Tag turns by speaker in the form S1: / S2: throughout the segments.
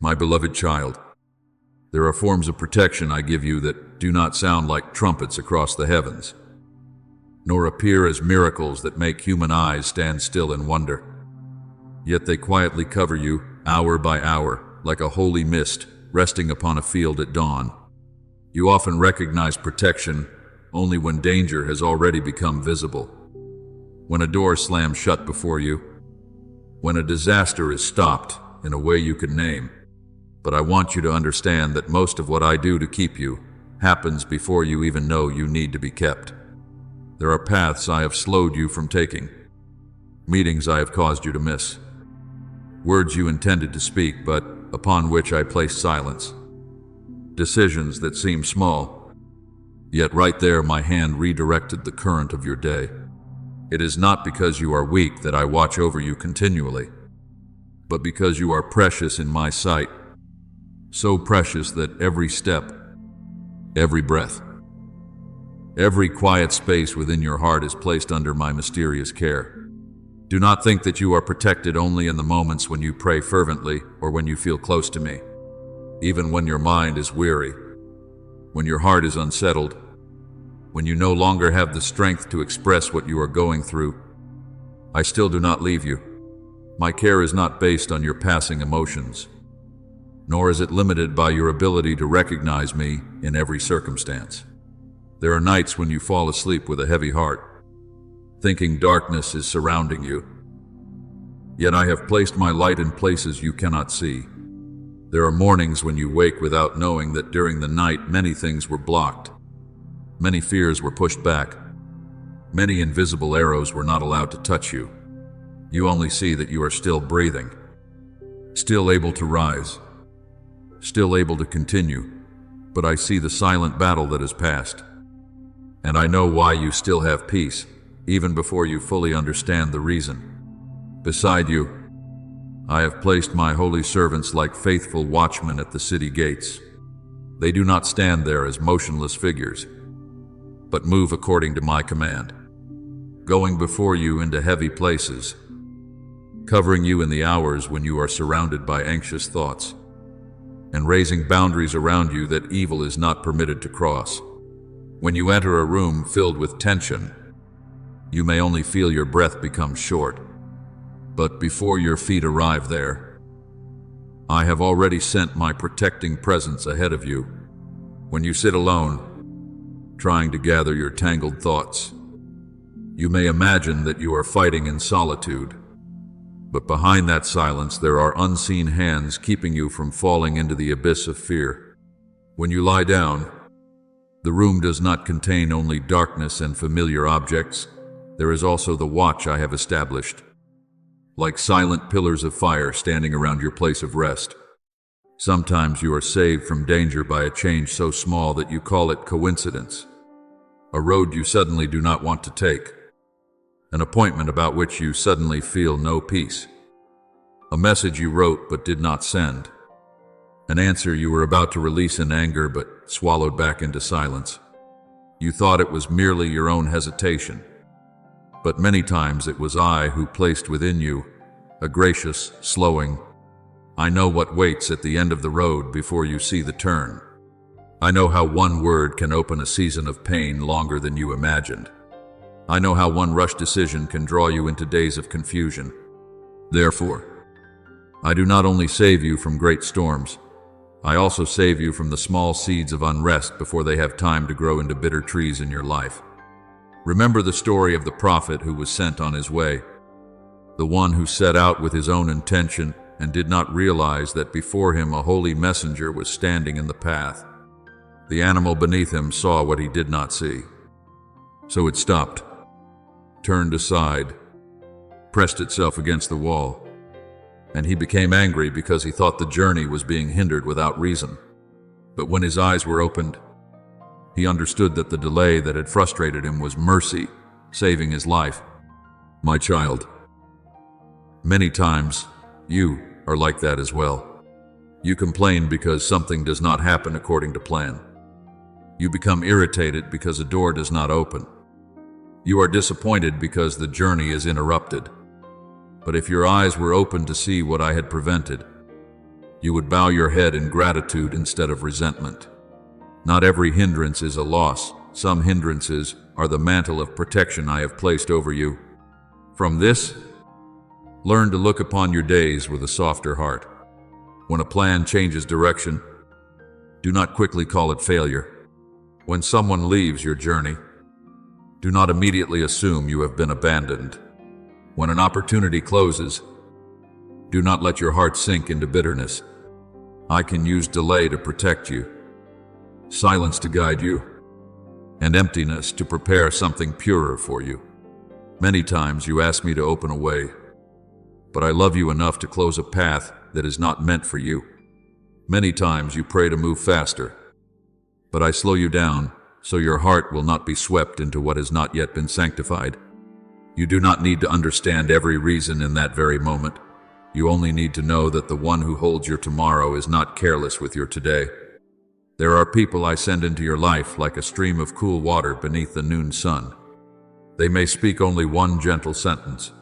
S1: My beloved child, there are forms of protection I give you that do not sound like trumpets across the heavens, nor appear as miracles that make human eyes stand still in wonder. Yet they quietly cover you, hour by hour, like a holy mist resting upon a field at dawn. You often recognize protection only when danger has already become visible. When a door slams shut before you, when a disaster is stopped in a way you can name. But I want you to understand that most of what I do to keep you happens before you even know you need to be kept. There are paths I have slowed you from taking, meetings I have caused you to miss, words you intended to speak but upon which I placed silence, decisions that seem small, yet right there my hand redirected the current of your day. It is not because you are weak that I watch over you continually, but because you are precious in my sight, so precious that every step, every breath, every quiet space within your heart is placed under my mysterious care. Do not think that you are protected only in the moments when you pray fervently or when you feel close to me. Even when your mind is weary, when your heart is unsettled, when you no longer have the strength to express what you are going through, I still do not leave you. My care is not based on your passing emotions, nor is it limited by your ability to recognize me in every circumstance. There are nights when you fall asleep with a heavy heart, thinking darkness is surrounding you. Yet I have placed my light in places you cannot see. There are mornings when you wake without knowing that during the night many things were blocked, many fears were pushed back, many invisible arrows were not allowed to touch you. You only see that you are still breathing, still able to rise, still able to continue, but I see the silent battle that has passed. And I know why you still have peace, even before you fully understand the reason. Beside you, I have placed my holy servants like faithful watchmen at the city gates. They do not stand there as motionless figures, but move according to my command, going before you into heavy places, covering you in the hours when you are surrounded by anxious thoughts, and raising boundaries around you that evil is not permitted to cross. When you enter a room filled with tension, you may only feel your breath become short. But before your feet arrive there, I have already sent my protecting presence ahead of you. When you sit alone, trying to gather your tangled thoughts, you may imagine that you are fighting in solitude. But behind that silence, there are unseen hands keeping you from falling into the abyss of fear. When you lie down, the room does not contain only darkness and familiar objects. There is also the watch I have established, like silent pillars of fire standing around your place of rest. Sometimes you are saved from danger by a change so small that you call it coincidence, a road you suddenly do not want to take, an appointment about which you suddenly feel no peace, a message you wrote but did not send, an answer you were about to release in anger but swallowed back into silence. You thought it was merely your own hesitation, but many times it was I who placed within you a gracious, slowing, I know what waits at the end of the road before you see the turn. I know how one word can open a season of pain longer than you imagined. I know how one rushed decision can draw you into days of confusion. Therefore, I do not only save you from great storms, I also save you from the small seeds of unrest before they have time to grow into bitter trees in your life. Remember the story of the prophet who was sent on his way, the one who set out with his own intention and did not realize that before him a holy messenger was standing in the path. The animal beneath him saw what he did not see. So it stopped, turned aside, pressed itself against the wall, and he became angry because he thought the journey was being hindered without reason. But when his eyes were opened, he understood that the delay that had frustrated him was mercy, saving his life. My child, many times you are like that as well. You complain because something does not happen according to plan. You become irritated because a door does not open. You are disappointed because the journey is interrupted. But if your eyes were open to see what I had prevented, You would bow your head in gratitude instead of resentment. Not every hindrance is a loss. Some hindrances are the mantle of protection I have placed over you. From this, learn to look upon your days with a softer heart. When a plan changes direction, do not quickly call it failure. When someone leaves your journey, do not immediately assume you have been abandoned. When an opportunity closes, do not let your heart sink into bitterness. I can use delay to protect you, silence to guide you, and emptiness to prepare something purer for you. Many times you ask me to open a way, but I love you enough to close a path that is not meant for you. Many times you pray to move faster, but I slow you down so your heart will not be swept into what has not yet been sanctified. You do not need to understand every reason in that very moment. You only need to know that the one who holds your tomorrow is not careless with your today. There are people I send into your life like a stream of cool water beneath the noon sun. They may speak only one gentle sentence,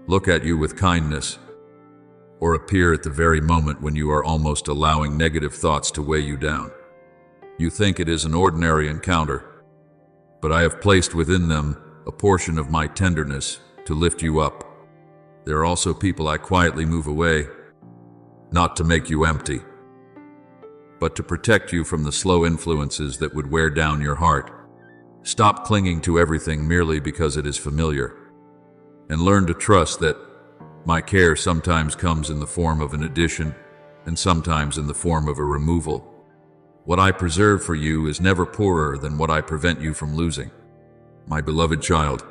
S1: look at you with kindness, or appear at the very moment when you are almost allowing negative thoughts to weigh you down. You think it is an ordinary encounter, but I have placed within them a portion of my tenderness to lift you up. There are also people I quietly move away, not to make you empty, but to protect you from the slow influences that would wear down your heart. Stop clinging to everything merely because it is familiar, and learn to trust that my care sometimes comes in the form of an addition and sometimes in the form of a removal. What I preserve for you is never poorer than what I prevent you from losing. My beloved child,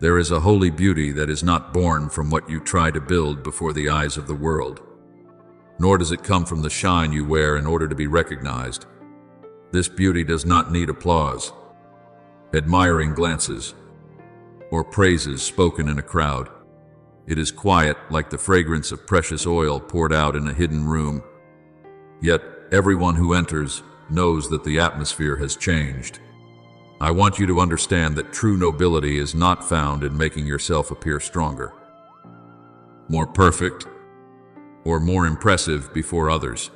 S1: there is a holy beauty that is not born from what you try to build before the eyes of the world, nor does it come from the shine you wear in order to be recognized. This beauty does not need applause, admiring glances, or praises spoken in a crowd. It is quiet like the fragrance of precious oil poured out in a hidden room. Yet everyone who enters knows that the atmosphere has changed. I want you to understand that true nobility is not found in making yourself appear stronger, more perfect, or more impressive before others.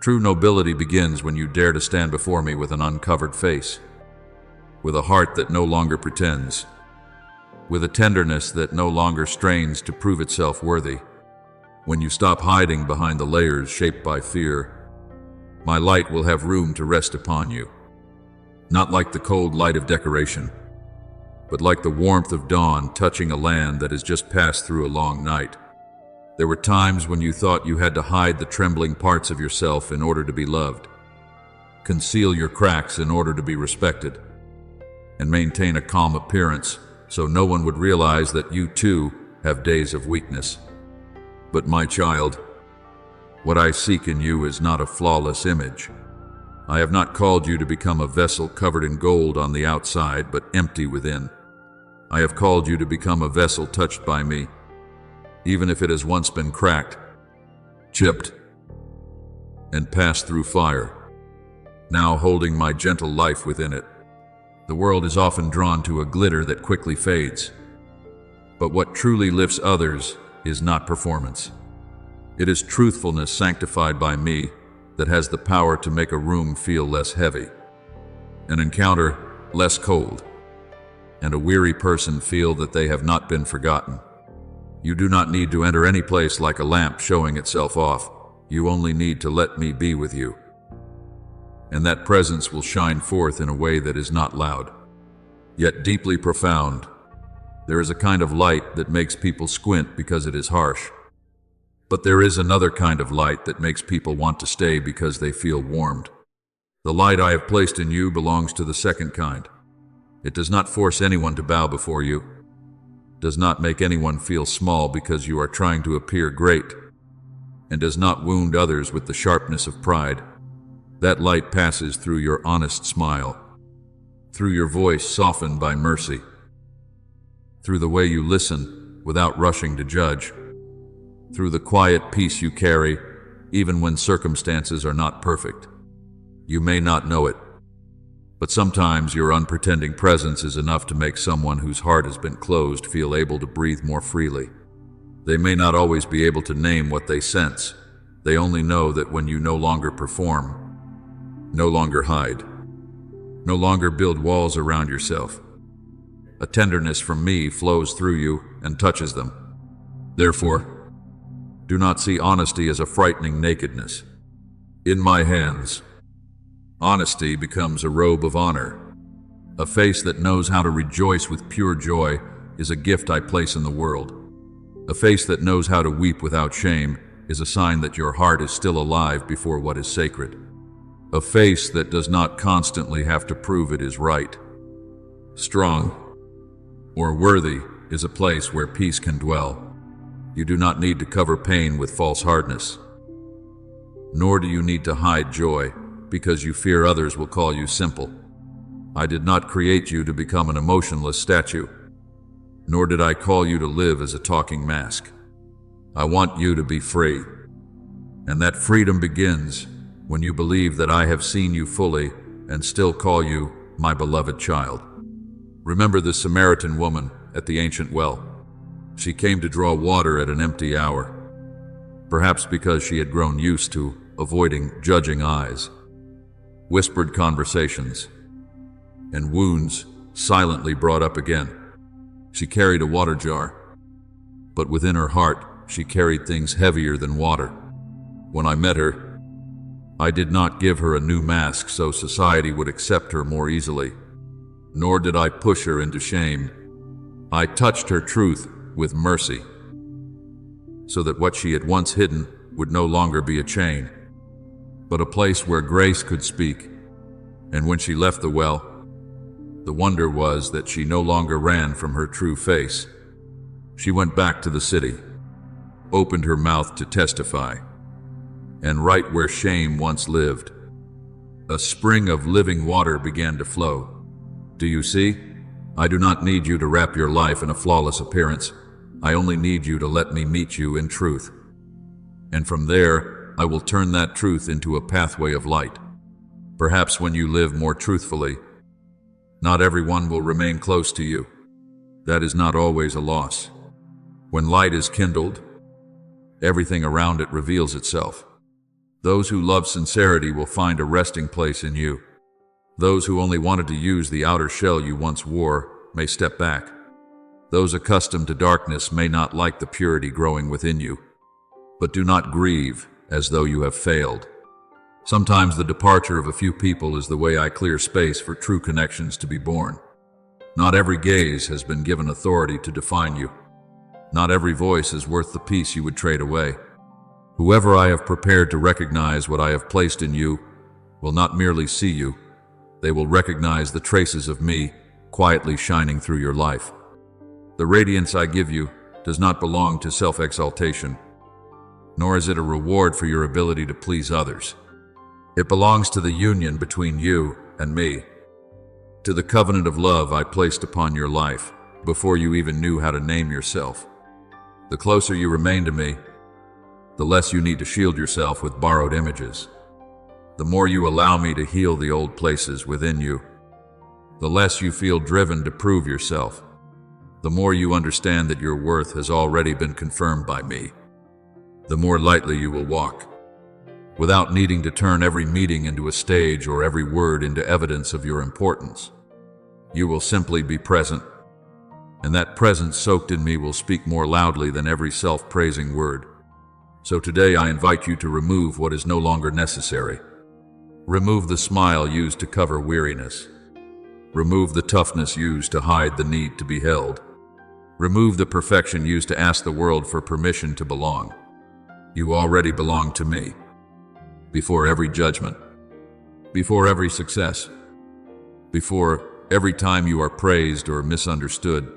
S1: True nobility begins when you dare to stand before me with an uncovered face, with a heart that no longer pretends, with a tenderness that no longer strains to prove itself worthy. When you stop hiding behind the layers shaped by fear, my light will have room to rest upon you. Not like the cold light of decoration, but like the warmth of dawn touching a land that has just passed through a long night. There were times when you thought you had to hide the trembling parts of yourself in order to be loved, conceal your cracks in order to be respected, and maintain a calm appearance so no one would realize that you too have days of weakness. But my child, what I seek in you is not a flawless image. I have not called you to become a vessel covered in gold on the outside, but empty within. I have called you to become a vessel touched by me, even if it has once been cracked, chipped, and passed through fire, now holding my gentle life within it. The world is often drawn to a glitter that quickly fades, but what truly lifts others is not performance. It is truthfulness sanctified by me that has the power to make a room feel less heavy, an encounter less cold, and a weary person feel that they have not been forgotten. You do not need to enter any place like a lamp showing itself off. You only need to let me be with you, and that presence will shine forth in a way that is not loud, yet deeply profound. There is a kind of light that makes people squint because it is harsh. But there is another kind of light that makes people want to stay because they feel warmed. The light I have placed in you belongs to the second kind. It does not force anyone to bow before you, does not make anyone feel small because you are trying to appear great, and does not wound others with the sharpness of pride. That light passes through your honest smile, through your voice softened by mercy, through the way you listen without rushing to judge, through the quiet peace you carry, even when circumstances are not perfect. You may not know it, but sometimes your unpretending presence is enough to make someone whose heart has been closed feel able to breathe more freely. They may not always be able to name what they sense, They only know that when you no longer perform, no longer hide, no longer build walls around yourself, a tenderness from me flows through you and touches them. Therefore, do not see honesty as a frightening nakedness. In my hands, honesty becomes a robe of honor. A face that knows how to rejoice with pure joy is a gift I place in the world. A face that knows how to weep without shame is a sign that your heart is still alive before what is sacred. A face that does not constantly have to prove it is right, strong, or worthy is a place where peace can dwell. You do not need to cover pain with false hardness. Nor do you need to hide joy because you fear others will call you simple. I did not create you to become an emotionless statue, nor did I call you to live as a talking mask. I want you to be free, and that freedom begins when you believe that I have seen you fully and still call you my beloved child. Remember the Samaritan woman at the ancient well. She came to draw water at an empty hour, perhaps because she had grown used to avoiding judging eyes, whispered conversations, and wounds silently brought up again. She carried a water jar, but within her heart she carried things heavier than water. When I met her, I did not give her a new mask so society would accept her more easily, nor did I push her into shame. I touched her truth with mercy, so that what she had once hidden would no longer be a chain, but a place where grace could speak. And when she left the well, the wonder was that she no longer ran from her true face. She went back to the city, opened her mouth to testify, and right where shame once lived, a spring of living water began to flow. Do you see? I do not need you to wrap your life in a flawless appearance. I only need you to let me meet you in truth. And from there, I will turn that truth into a pathway of light. Perhaps when you live more truthfully, not everyone will remain close to you. That is not always a loss. When light is kindled, everything around it reveals itself. Those who love sincerity will find a resting place in you. Those who only wanted to use the outer shell you once wore may step back. Those accustomed to darkness may not like the purity growing within you. But do not grieve as though you have failed. Sometimes the departure of a few people is the way I clear space for true connections to be born. Not every gaze has been given authority to define you. Not every voice is worth the peace you would trade away. Whoever I have prepared to recognize what I have placed in you will not merely see you, they will recognize the traces of me quietly shining through your life. The radiance I give you does not belong to self-exaltation, nor is it a reward for your ability to please others. It belongs to the union between you and me, to the covenant of love I placed upon your life before you even knew how to name yourself. The closer you remain to me, the less you need to shield yourself with borrowed images. The more you allow me to heal the old places within you, the less you feel driven to prove yourself. The more you understand that your worth has already been confirmed by me, the more lightly you will walk, without needing to turn every meeting into a stage or every word into evidence of your importance. You will simply be present, and that presence soaked in me will speak more loudly than every self-praising word. So today I invite you to remove what is no longer necessary. Remove the smile used to cover weariness. Remove the toughness used to hide the need to be held. Remove the perfection used to ask the world for permission to belong. You already belong to me. Before every judgment, before every success, before every time you are praised or misunderstood,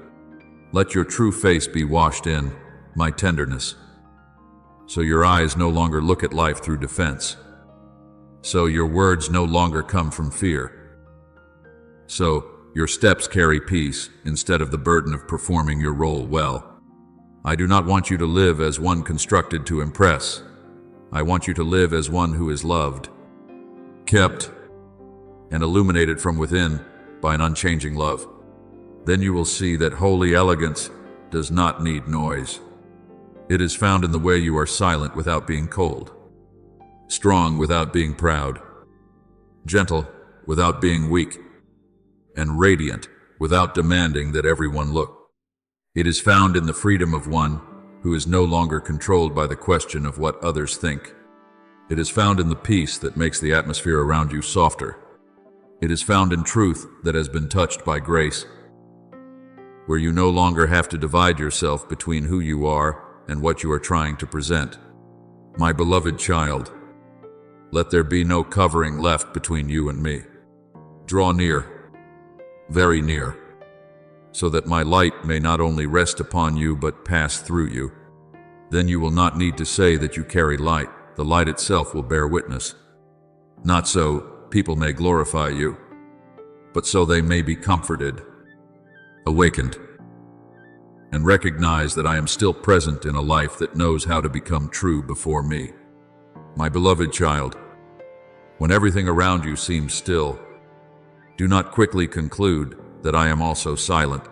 S1: let your true face be washed in my tenderness, so your eyes no longer look at life through defense, so your words no longer come from fear, so your steps carry peace instead of the burden of performing your role well. I do not want you to live as one constructed to impress. I want you to live as one who is loved, kept, and illuminated from within by an unchanging love. Then you will see that holy elegance does not need noise. It is found in the way you are silent without being cold. strong without being proud, gentle without being weak, and radiant without demanding that everyone look. It is found in the freedom of one who is no longer controlled by the question of what others think. It is found in the peace that makes the atmosphere around you softer. It is found in truth that has been touched by grace, where you no longer have to divide yourself between who you are and what you are trying to present. My beloved child, let there be no covering left between you and me. Draw near, very near, so that my light may not only rest upon you but pass through you. Then you will not need to say that you carry light. The light itself will bear witness. Not so people may glorify you, but so they may be comforted, awakened, and recognize that I am still present in a life that knows how to become true before me. My beloved child, when everything around you seems still, do not quickly conclude that I am also silent.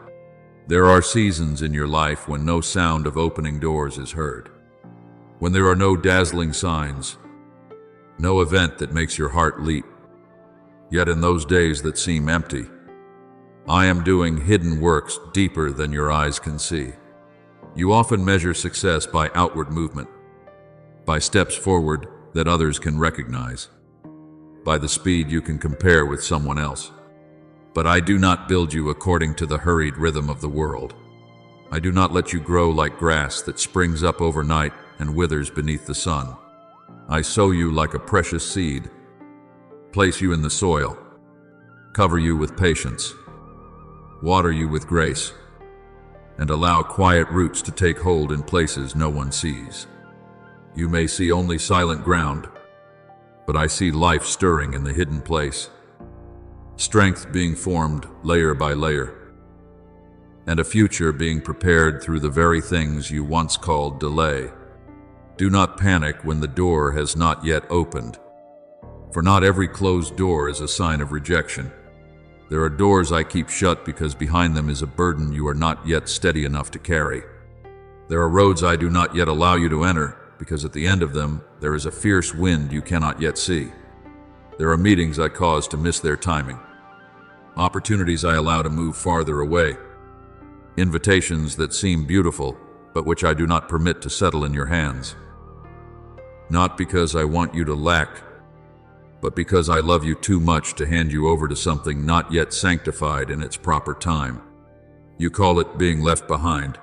S1: There are seasons in your life when no sound of opening doors is heard, when there are no dazzling signs, no event that makes your heart leap. Yet in those days that seem empty, I am doing hidden works deeper than your eyes can see. You often measure success by outward movement, by steps forward that others can recognize, by the speed you can compare with someone else. But I do not build you according to the hurried rhythm of the world. I do not let you grow like grass that springs up overnight and withers beneath the sun. I sow you like a precious seed, place you in the soil, cover you with patience, water you with grace, and allow quiet roots to take hold in places no one sees. You may see only silent ground, but I see life stirring in the hidden place, strength being formed layer by layer, and a future being prepared through the very things you once called delay. Do not panic when the door has not yet opened, for not every closed door is a sign of rejection. There are doors I keep shut because behind them is a burden you are not yet steady enough to carry. There are roads I do not yet allow you to enter because at the end of them there is a fierce wind you cannot yet see. There are meetings I cause to miss their timing, opportunities I allow to move farther away, invitations that seem beautiful but which I do not permit to settle in your hands. Not because I want you to lack, but because I love you too much to hand you over to something not yet sanctified in its proper time. You call it being left behind,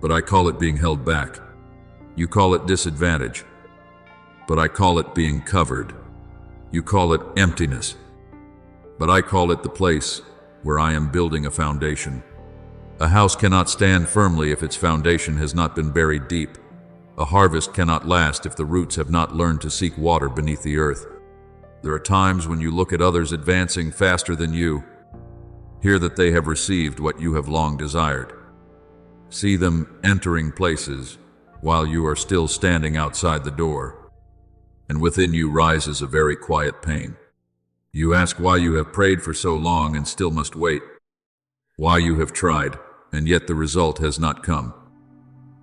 S1: but I call it being held back. You call it disadvantage, but I call it being covered. You call it emptiness, but I call it the place where I am building a foundation. A house cannot stand firmly if its foundation has not been buried deep. A harvest cannot last if the roots have not learned to seek water beneath the earth. There are times when you look at others advancing faster than you, hear that they have received what you have long desired, see them entering places while you are still standing outside the door, and within you rises a very quiet pain. You ask why you have prayed for so long and still must wait, why you have tried and yet the result has not come,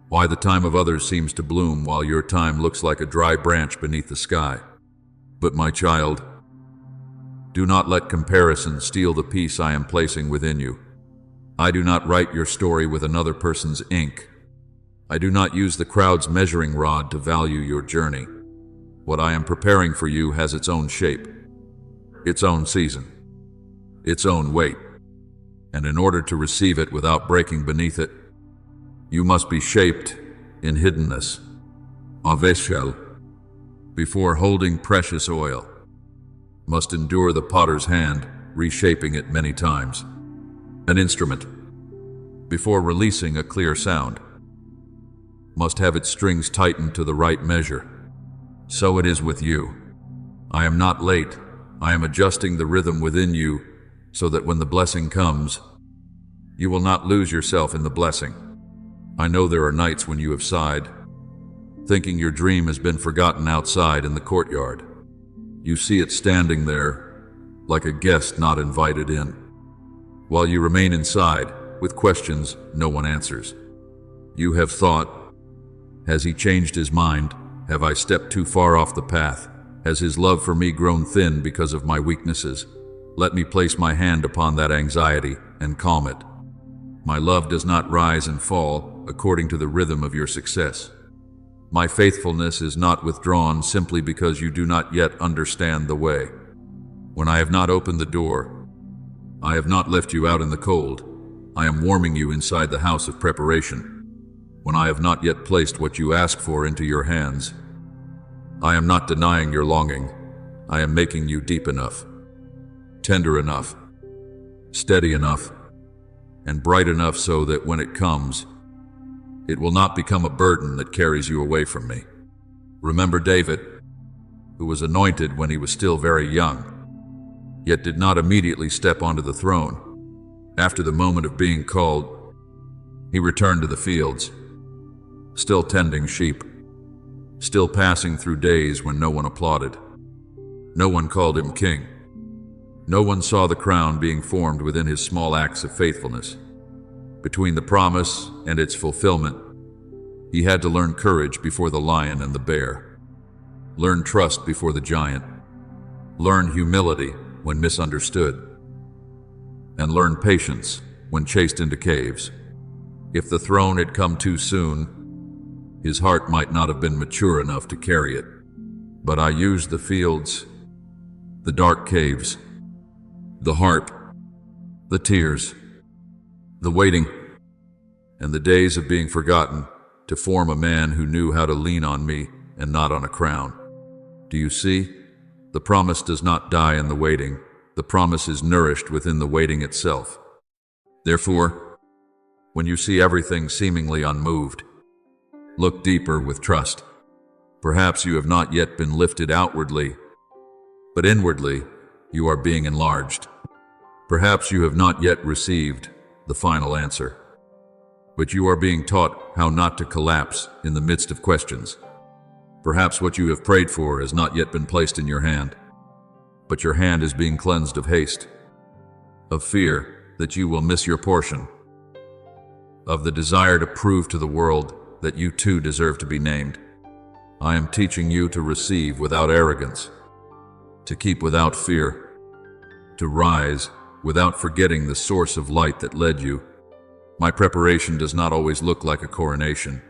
S1: why the time of others seems to bloom while your time looks like a dry branch beneath the sky. But my child, do not let comparison steal the peace I am placing within you. I do not write your story with another person's ink. I do not use the crowd's measuring rod to value your journey. What I am preparing for you has its own shape, its own season, its own weight. And in order to receive it without breaking beneath it, you must be shaped in hiddenness, aveshel, before holding precious oil, must endure the potter's hand, reshaping it many times. An instrument, before releasing a clear sound, must have its strings tightened to the right measure. So it is with you. I am not late. I am adjusting the rhythm within you so that when the blessing comes, you will not lose yourself in the blessing. I know there are nights when you have sighed, thinking your dream has been forgotten outside in the courtyard. You see it standing there, like a guest not invited in, while you remain inside with questions no one answers. You have thought, has he changed his mind? Have I stepped too far off the path? Has his love for me grown thin because of my weaknesses? Let me place my hand upon that anxiety and calm it. My love does not rise and fall according to the rhythm of your success. My faithfulness is not withdrawn simply because you do not yet understand the way. When I have not opened the door, I have not left you out in the cold. I am warming you inside the house of preparation. When I have not yet placed what you ask for into your hands, I am not denying your longing. I am making you deep enough, tender enough, steady enough, and bright enough so that when it comes, it will not become a burden that carries you away from me. Remember David, who was anointed when he was still very young, yet did not immediately step onto the throne. After the moment of being called, he returned to the fields, still tending sheep, still passing through days when no one applauded. No one called him king. No one saw the crown being formed within his small acts of faithfulness. Between the promise and its fulfillment, he had to learn courage before the lion and the bear, learn trust before the giant, learn humility when misunderstood, and learn patience when chased into caves. If the throne had come too soon, his heart might not have been mature enough to carry it. But I used the fields, the dark caves, the harp, the tears, the waiting, and the days of being forgotten to form a man who knew how to lean on me and not on a crown. Do you see? The promise does not die in the waiting. The promise is nourished within the waiting itself. Therefore, when you see everything seemingly unmoved, look deeper with trust. Perhaps you have not yet been lifted outwardly, but inwardly you are being enlarged. Perhaps you have not yet received the final answer, but you are being taught how not to collapse in the midst of questions. Perhaps what you have prayed for has not yet been placed in your hand, but your hand is being cleansed of haste, of fear that you will miss your portion, of the desire to prove to the world that you too deserve to be named. I am teaching you to receive without arrogance, to keep without fear, to rise without forgetting the source of light that led you. My preparation does not always look like a coronation.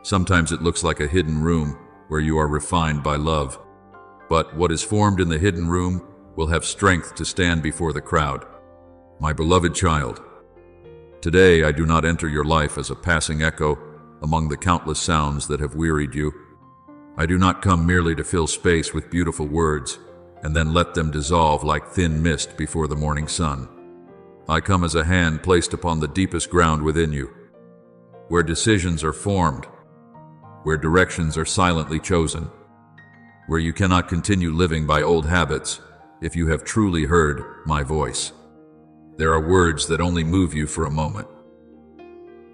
S1: Sometimes it looks like a hidden room where you are refined by love. But what is formed in the hidden room will have strength to stand before the crowd. My beloved child, today I do not enter your life as a passing echo among the countless sounds that have wearied you. I do not come merely to fill space with beautiful words and then let them dissolve like thin mist before the morning sun. I come as a hand placed upon the deepest ground within you, where decisions are formed, where directions are silently chosen, where you cannot continue living by old habits if you have truly heard my voice. There are words that only move you for a moment,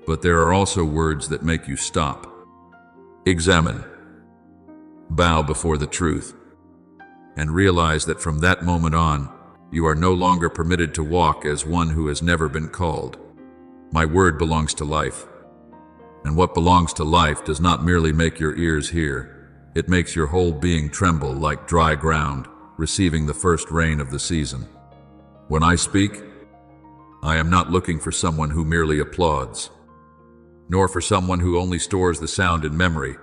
S1: but there are also words that make you stop, examine, bow before the truth, and realize that from that moment on, you are no longer permitted to walk as one who has never been called. My word belongs to life, and what belongs to life does not merely make your ears hear, it makes your whole being tremble like dry ground receiving the first rain of the season. When I speak, I am not looking for someone who merely applauds, nor for someone who only stores the sound in memory.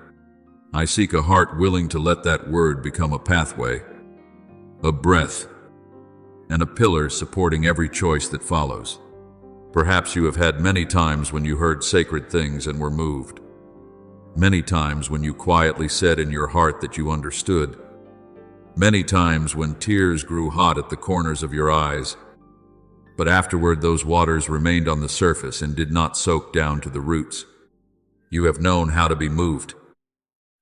S1: I seek a heart willing to let that word become a pathway, a breath, and a pillar supporting every choice that follows. Perhaps you have had many times when you heard sacred things and were moved. Many times when you quietly said in your heart that you understood. Many times when tears grew hot at the corners of your eyes. But afterward those waters remained on the surface and did not soak down to the roots. You have known how to be moved,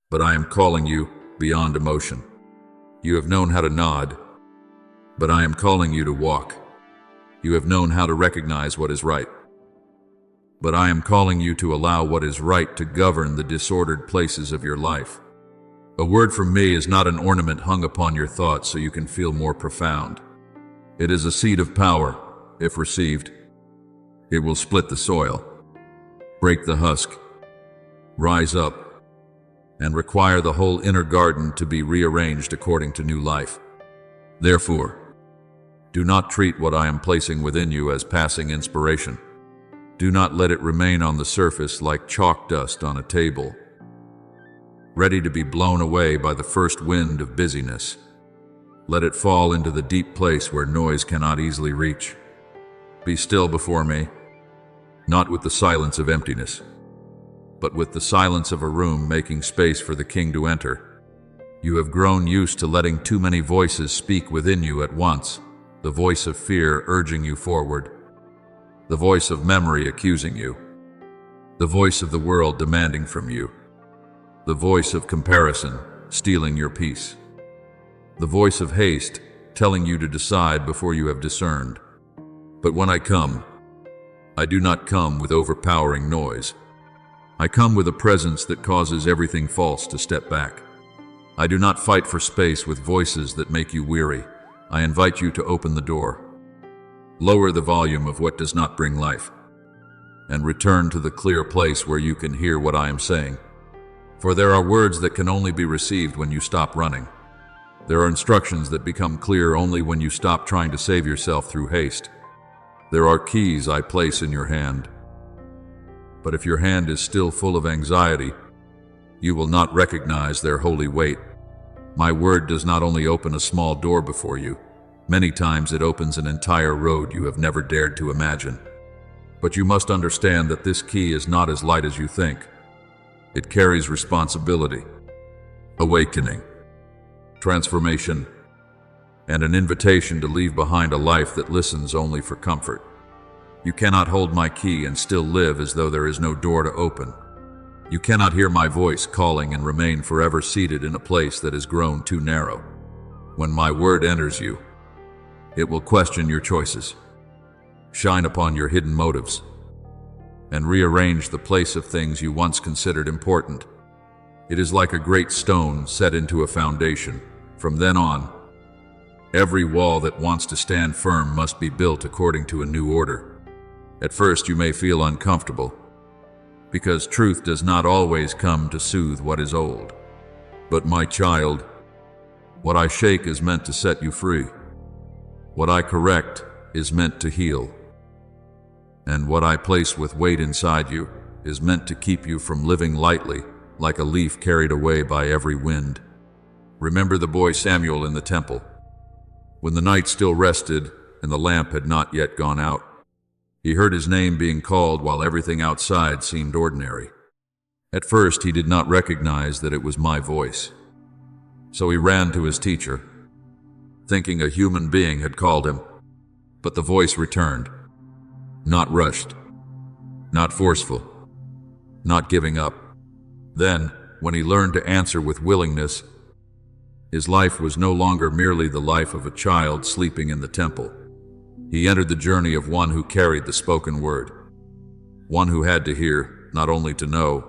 S1: but I am calling you beyond emotion. You have known how to nod, but I am calling you to walk. You have known how to recognize what is right, but I am calling you to allow what is right to govern the disordered places of your life. A word from me is not an ornament hung upon your thoughts so you can feel more profound. It is a seed of power. If received, it will split the soil, break the husk, rise up, and require the whole inner garden to be rearranged according to new life. Therefore, do not treat what I am placing within you as passing inspiration. Do not let it remain on the surface like chalk dust on a table, ready to be blown away by the first wind of busyness. Let it fall into the deep place where noise cannot easily reach. Be still before me, not with the silence of emptiness, but with the silence of a room making space for the king to enter. You have grown used to letting too many voices speak within you at once, the voice of fear urging you forward, the voice of memory accusing you, the voice of the world demanding from you, the voice of comparison stealing your peace, the voice of haste telling you to decide before you have discerned. But when I come, I do not come with overpowering noise. I come with a presence that causes everything false to step back. I do not fight for space with voices that make you weary. I invite you to open the door. Lower the volume of what does not bring life, and return to the clear place where you can hear what I am saying. For there are words that can only be received when you stop running. There are instructions that become clear only when you stop trying to save yourself through haste. There are keys I place in your hand. But if your hand is still full of anxiety, you will not recognize their holy weight. My word does not only open a small door before you, many times it opens an entire road you have never dared to imagine. But you must understand that this key is not as light as you think. It carries responsibility, awakening, transformation, and an invitation to leave behind a life that listens only for comfort. You cannot hold my key and still live as though there is no door to open. You cannot hear my voice calling and remain forever seated in a place that has grown too narrow. When my word enters you, it will question your choices, shine upon your hidden motives, and rearrange the place of things you once considered important. It is like a great stone set into a foundation. From then on, every wall that wants to stand firm must be built according to a new order. At first you may feel uncomfortable, because truth does not always come to soothe what is old. But my child, what I shake is meant to set you free. What I correct is meant to heal. And what I place with weight inside you is meant to keep you from living lightly, like a leaf carried away by every wind. Remember the boy Samuel in the temple, when the night still rested and the lamp had not yet gone out. He heard his name being called while everything outside seemed ordinary. At first he did not recognize that it was my voice. So he ran to his teacher, thinking a human being had called him. But the voice returned, not rushed, not forceful, not giving up. Then, when he learned to answer with willingness, his life was no longer merely the life of a child sleeping in the temple. He entered the journey of one who carried the spoken word, one who had to hear, not only to know,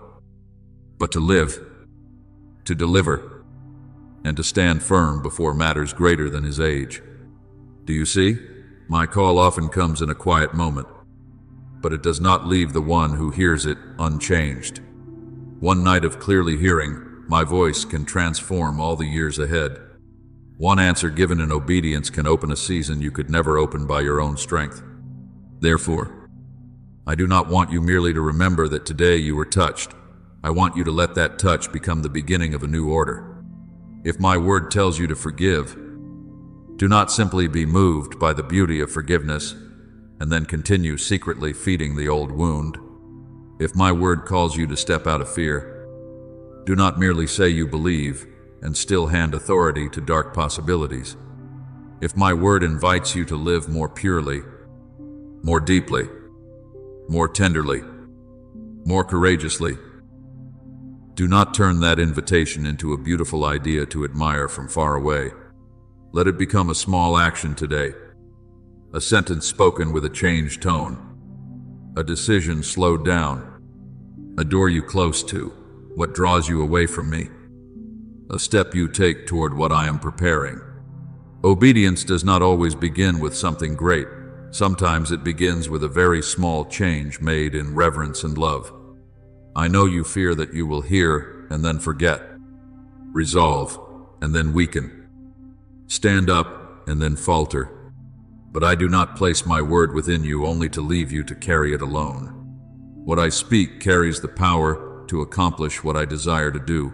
S1: but to live, to deliver, and to stand firm before matters greater than his age. Do you see? My call often comes in a quiet moment, but it does not leave the one who hears it unchanged. One night of clearly hearing, my voice can transform all the years ahead. One answer given in obedience can open a season you could never open by your own strength. Therefore, I do not want you merely to remember that today you were touched. I want you to let that touch become the beginning of a new order. If my word tells you to forgive, do not simply be moved by the beauty of forgiveness and then continue secretly feeding the old wound. If my word calls you to step out of fear, do not merely say you believe and still hand authority to dark possibilities. If my word invites you to live more purely, more deeply, more tenderly, more courageously, do not turn that invitation into a beautiful idea to admire from far away. Let it become a small action today, a sentence spoken with a changed tone, a decision slowed down, a door you close to, what draws you away from me, a step you take toward what I am preparing. Obedience does not always begin with something great. Sometimes it begins with a very small change made in reverence and love. I know you fear that you will hear, and then forget. Resolve, and then weaken. Stand up, and then falter. But I do not place my word within you only to leave you to carry it alone. What I speak carries the power to accomplish what I desire to do.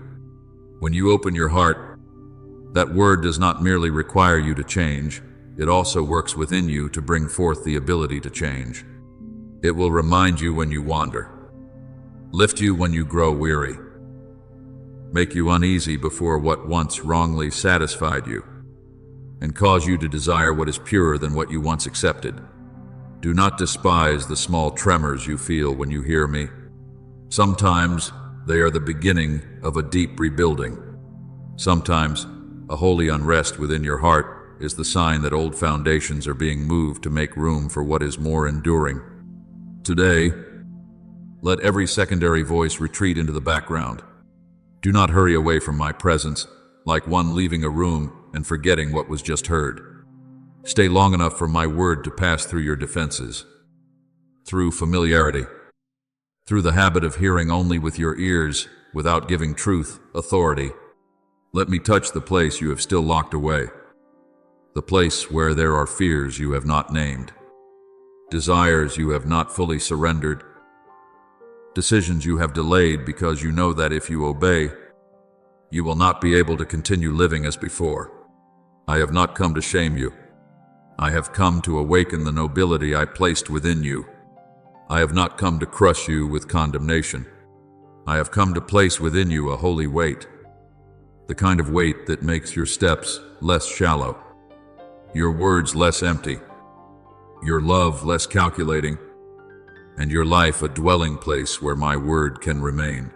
S1: When you open your heart, that word does not merely require you to change, it also works within you to bring forth the ability to change. It will remind you when you wander, lift you when you grow weary, make you uneasy before what once wrongly satisfied you, and cause you to desire what is purer than what you once accepted. Do not despise the small tremors you feel when you hear me. Sometimes they are the beginning of a deep rebuilding. Sometimes a holy unrest within your heart is the sign that old foundations are being moved to make room for what is more enduring. Today, let every secondary voice retreat into the background. Do not hurry away from my presence, like one leaving a room and forgetting what was just heard. Stay long enough for my word to pass through your defenses, through familiarity, through the habit of hearing only with your ears without giving truth authority. Let me touch the place you have still locked away, the place where there are fears you have not named, desires you have not fully surrendered, decisions you have delayed because you know that if you obey, you will not be able to continue living as before. I have not come to shame you. I have come to awaken the nobility I placed within you. I have not come to crush you with condemnation. I have come to place within you a holy weight, the kind of weight that makes your steps less shallow, your words less empty, your love less calculating, and your life a dwelling place where my word can remain.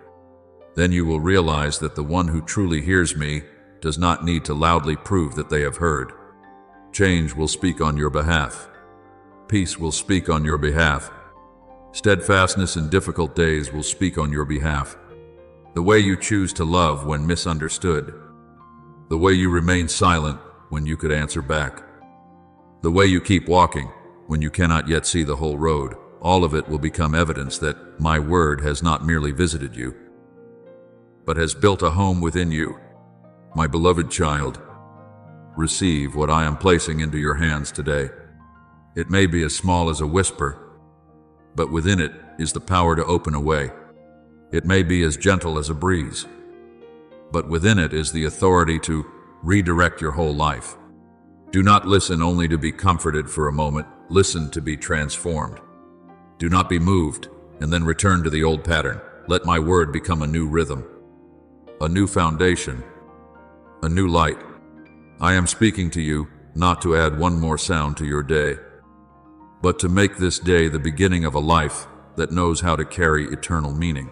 S1: Then you will realize that the one who truly hears me does not need to loudly prove that they have heard. Change will speak on your behalf. Peace will speak on your behalf. Steadfastness in difficult days will speak on your behalf. The way you choose to love when misunderstood. The way you remain silent when you could answer back. The way you keep walking when you cannot yet see the whole road. All of it will become evidence that my word has not merely visited you, but has built a home within you. My beloved child, receive what I am placing into your hands today. It may be as small as a whisper, but within it is the power to open a way. It may be as gentle as a breeze, but within it is the authority to redirect your whole life. Do not listen only to be comforted for a moment. Listen to be transformed. Do not be moved and then return to the old pattern. Let my word become a new rhythm, a new foundation, a new light. I am speaking to you not to add one more sound to your day, but to make this day the beginning of a life that knows how to carry eternal meaning.